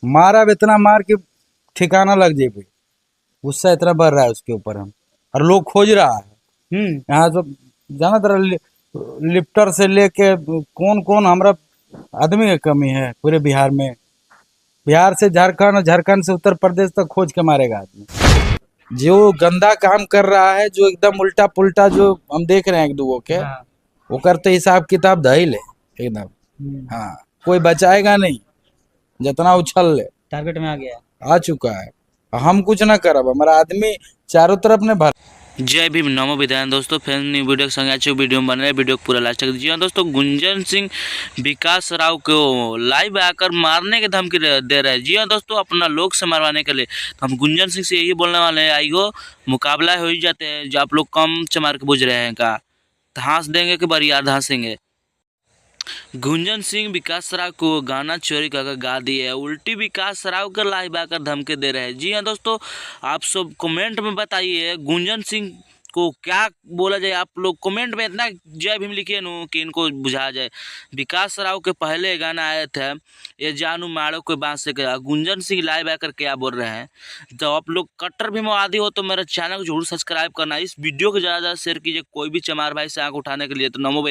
मारा अब इतना मार के ठिकाना लग जाए पे। गुस्सा इतना बढ़ रहा है उसके ऊपर हम, और लोग खोज रहा है। यहाँ तो जाना तरह लिफ्टर से लेके कौन कौन हमारा आदमी की कमी है पूरे बिहार में। बिहार से झारखंड और झारखंड से उत्तर प्रदेश तक खोज के मारेगा आदमी। जो गंदा काम कर रहा है, जो एकदम उल्टा पुल्टा जो हम देख रहे हैं एक दूगो के, वो करते हिसाब किताब धइल है एकदम। हाँ, कोई बचाएगा नहीं, जितना उछल ले टारगेट में आ गया। आ चुका है। हम कुछ ना करब, हमारा आदमी चारों तरफ ने भर। जय भीम नमो विधायन दोस्तों, फैन न्यू वीडियो के संग अच्छे वीडियो में बन रहे वीडियो को पूरा लास्ट तक दीजिए। दोस्तों, गुंजन सिंह विकास राव को लाइव आकर मारने की धमकी दे रहे हैं। जी हाँ दोस्तों, अपना लोग से मरवाने के लिए। तो हम गुंजन सिंह से यही बोलने वाले हैं, आइयो मुकाबला हो ही जाते हैं। जो आप लोग कम चमार के बुझ रहे हैं का धांस देंगे कि बरियार धांसेंगे। गुंजन सिंह विकास राव को गाना चोरी कर गा दिए है, उल्टी विकास राव का लाइव आकर धमकी दे रहे हैं। जी हाँ दोस्तों, आप सब कमेंट में बताइए गुंजन सिंह को क्या बोला जाए। आप लोग कमेंट में इतना जय भीम लिखिए नु कि इनको बुझा जाए। विकास राव के पहले गाना आए थे ये जानू मारो कोई बात से क्या, गुंजन सिंह लाइव आकर क्या बोल रहे हैं। तो आप लोग कट्टर भीमवादी हो तो मेरा चैनल को जरूर सब्सक्राइब करना, इस वीडियो को ज़्यादा शेयर कीजिए। कोई भी चमार भाई से आंख उठाने के लिए तो नमो।